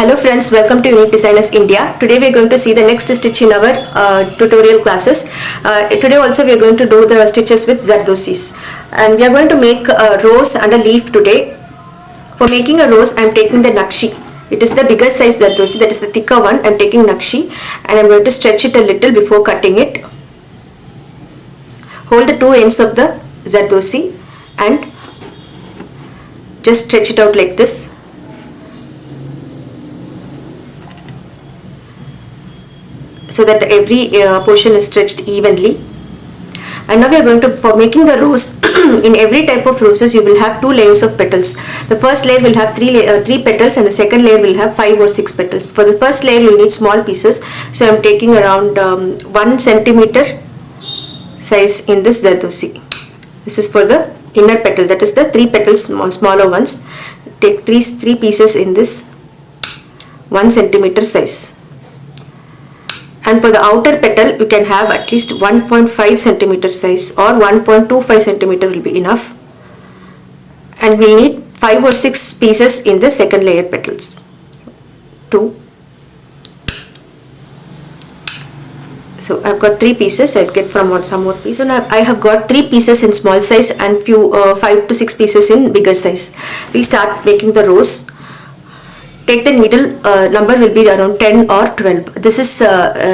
Hello friends, welcome to Unique Designers India. Today we are going to see the next stitch in our tutorial classes. Today also we are going to do the stitches with zardozis, and we are going to make a rose and a leaf today. For making a rose, I am taking the nakshi. It is the bigger size zardozi, that is the thicker one. I am taking nakshi and I am going to stretch it a little before cutting it. Hold the two ends of the zardozi and just stretch it out like this. So that every portion is stretched evenly. And now we are going to, for making the rose, in every type of roses you will have two layers of petals. The first layer will have three petals and the second layer will have 5 or 6 petals. For the first layer you need small pieces, so I am taking around 1 centimeter size in this zardozi. This is for the inner petal, that is the 3 petals, smaller ones. Take three pieces in this 1 centimeter size. And for the outer petal you can have at least 1.5 centimeter size or 1.25 centimeter will be enough. And we need 5 or 6 pieces in the second layer petals. 2. So I've got 3 pieces. I'll get from some more pieces. So now I have got 3 pieces in small size and few 5 to 6 pieces in bigger size. We start making the rose. Take the needle, number will be around 10 or 12. This is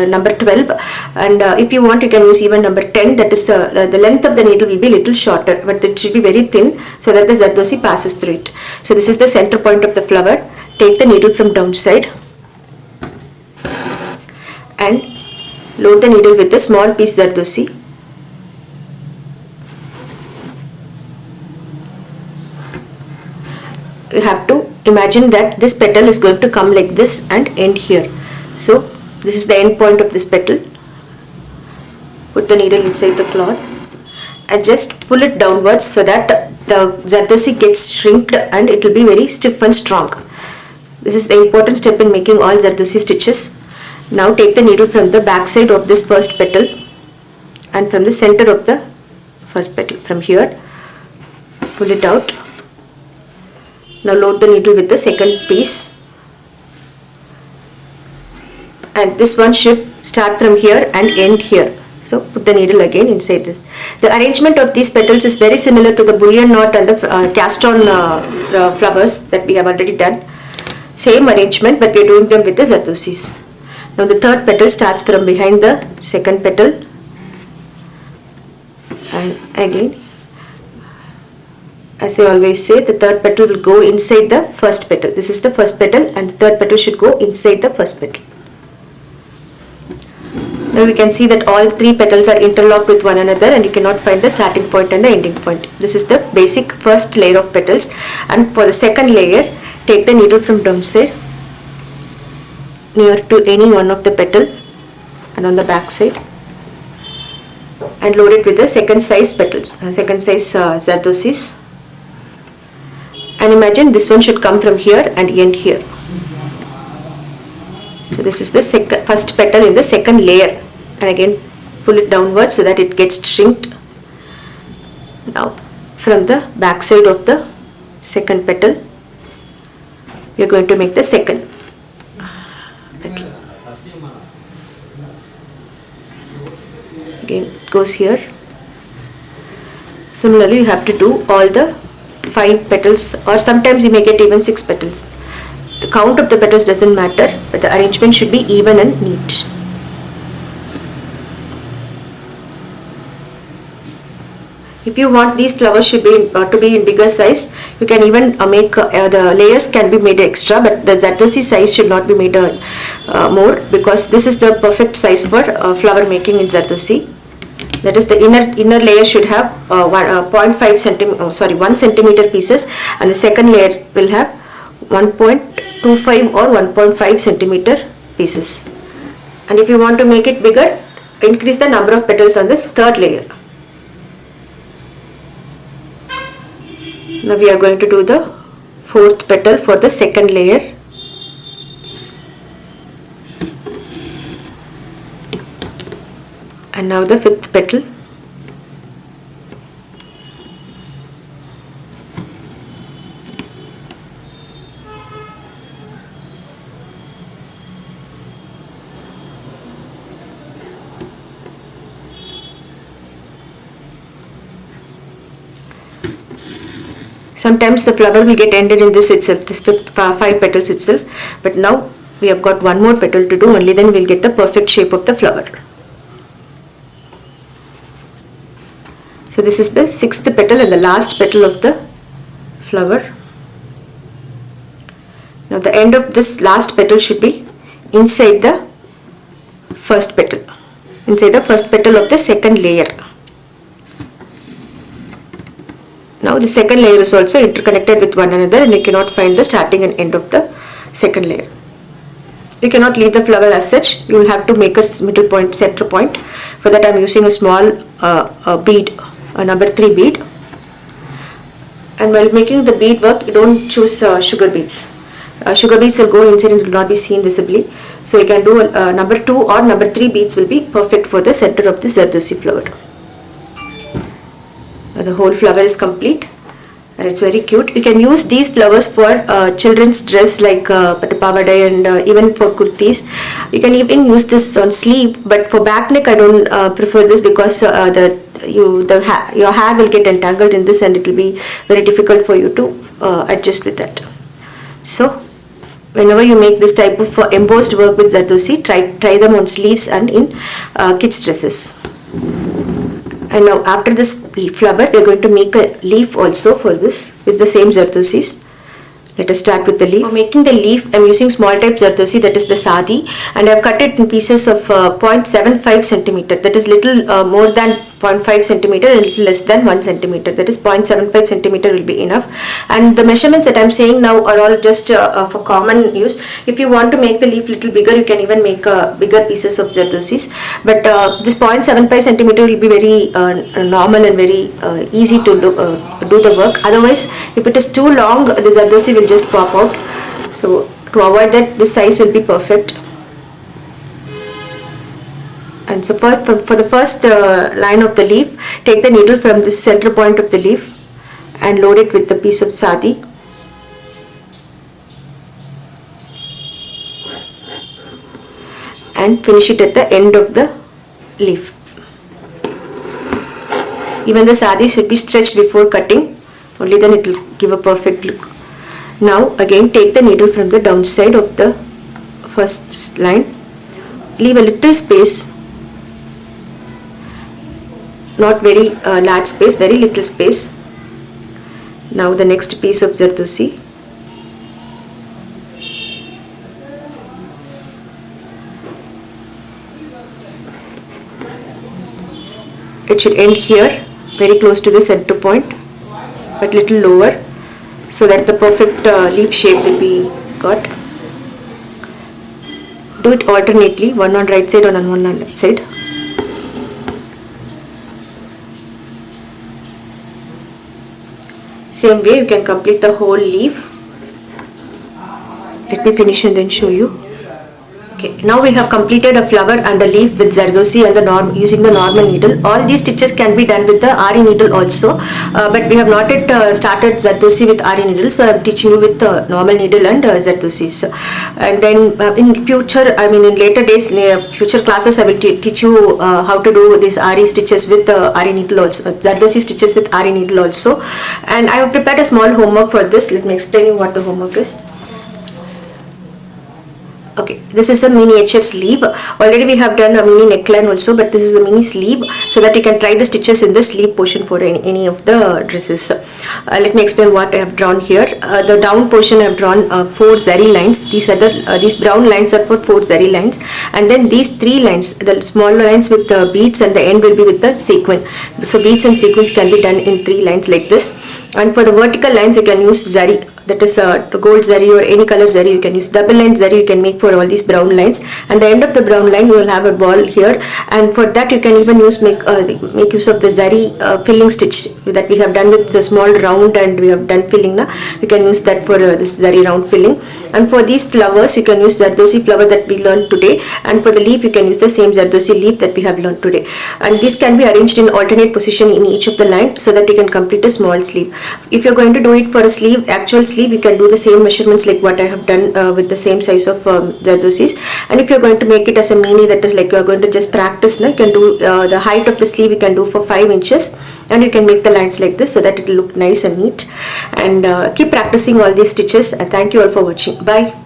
number 12, and if you want you can use even number 10. That is the length of the needle will be little shorter, but it should be very thin so that the zardozi passes through it. So this is the center point of the flower. Take the needle from downside and load the needle with a small piece zardozi. You have to imagine that this petal is going to come like this and end here. So this is the end point of this petal. Put the needle inside the cloth and just pull it downwards so that the zardozi gets shrinked and it will be very stiff and strong. This is the important step in making all zardozi stitches. Now take the needle from the back side of this first petal and from the center of the first petal. From here, pull it out. Now load the needle with the second piece, and this one should start from here and end here. So put the needle again inside this. The arrangement of these petals is very similar to the bullion knot and the cast on flowers that we have already done. Same arrangement, but we are doing them with the zardozis. Now the third petal starts from behind the second petal, and again, as I always say, the third petal will go inside the first petal. This is the first petal and the third petal should go inside the first petal. Now we can see that all 3 petals are interlocked with one another and you cannot find the starting point and the ending point. This is the basic first layer of petals, and for the second layer, take the needle from downside near to any one of the petal and on the back side and load it with the second size petals, second size zardozis. And imagine this one should come from here and end here. So this is the first petal in the second layer, and again pull it downwards so that it gets shrinked. Now from the back side of the second petal we are going to make the second petal. Again it goes here. Similarly you have to do all the 5 petals, or sometimes you may get even 6 petals. The count of the petals doesn't matter, but the arrangement should be even and neat. If you want these flowers should be to be in bigger size, you can even make the layers can be made extra, but the zardozi size should not be made more, because this is the perfect size for flower making in zardozi. That is, the inner layer should have 1 centimeter pieces, and the second layer will have 1.25 or 1.5 centimeter pieces. And if you want to make it bigger, increase the number of petals on this third layer. Now we are going to do the 4th petal for the second layer. And now the 5th petal. Sometimes the flower will get ended in this itself, this 5 petals itself, but now we have got one more petal to do, only then we'll get the perfect shape of the flower. So this is the 6th petal and the last petal of the flower. Now the end of this last petal should be inside the first petal, inside the first petal of the second layer. Now the second layer is also interconnected with one another, and you cannot find the starting and end of the second layer. You cannot leave the flower as such. You will have to make a middle point, center point. For that I am using a small bead, a number 3 bead. And while making the bead work, you don't choose sugar beads. Sugar beads will go inside and will not be seen visibly. So you can do number 2 or number 3 beads will be perfect for the center of the zardozi flower. The whole flower is complete and it's very cute. You can use these flowers for children's dress like pavadai and even for kurtis. You can even use this on sleeve, but for back neck I don't prefer this because your hair will get entangled in this and it will be very difficult for you to adjust with that. So whenever you make this type of embossed work with zardozi, try them on sleeves and in kids dresses. And now after this flower, we are going to make a leaf also for this with the same zardozis. Let us start with the leaf. For making the leaf, I am using small type zardozi, that is the sadi, and I have cut it in pieces of 0.75 centimeter. That is little more than 0.5 centimeter and little less than 1 centimeter. That is 0.75 centimeter will be enough. And the measurements that I am saying now are all just for common use. If you want to make the leaf little bigger, you can even make bigger pieces of zardozis. But this 0.75 centimeter will be very normal and very easy to do the work. Otherwise, if it is too long, the zardozi will just pop out. So to avoid that, this size will be perfect. And so for the first line of the leaf, take the needle from this center point of the leaf and load it with the piece of sadi. And finish it at the end of the leaf. Even the sadi should be stretched before cutting, only then it will give a perfect look. Now again take the needle from the downside of the first line, leave a little space, not very large space, very little space. Now the next piece of zardozi. It should end here, very close to the center point, but little lower, so that the perfect leaf shape will be got. Do it alternately, one on right side and one on left side. Same way you can complete the whole leaf. Let me finish and then show you. Okay, now we have completed a flower and a leaf with zardozi and using the normal needle. All these stitches can be done with the Aari needle also, but we have not yet started zardozi with Aari needle, so I am teaching you with normal needle and zardozis. And then in future, in later days, future classes, I will teach you how to do these Aari stitches with Aari needle also, zardozi stitches with Aari needle also. And I have prepared a small homework for this. Let me explain you what the homework is. Okay, this is a miniature sleeve. Already we have done a mini neckline also, but this is a mini sleeve, so that you can try the stitches in the sleeve portion for any of the dresses. Let me explain what I have drawn here. The down portion I have drawn 4 zari lines. These brown lines are for 4 zari lines, and then these 3 lines, the small lines with the beads, and the end will be with the sequin. So beads and sequins can be done in 3 lines like this. And for the vertical lines, you can use zari, that is gold zari or any color zari. You can use double line zari, you can make for all these brown lines, and the end of the brown line you will have a ball here, and for that you can even make use of the zari filling stitch that we have done with the small round, and we have done filling now. You can use that for this zari round filling. And for these flowers you can use zardozi flower that we learned today, and for the leaf you can use the same zardozi leaf that we have learned today. And these can be arranged in alternate position in each of the line, so that you can complete a small sleeve. If you are going to do it for a sleeve, actual sleeve, you can do the same measurements like what I have done with the same size of zardozis. And if you are going to make it as a mini, that is like you are going to just practice, you can do the height of the sleeve you can do for 5 inches, and you can make the lines like this so that it will look nice and neat. And keep practicing all these stitches, and thank you all for watching. Bye.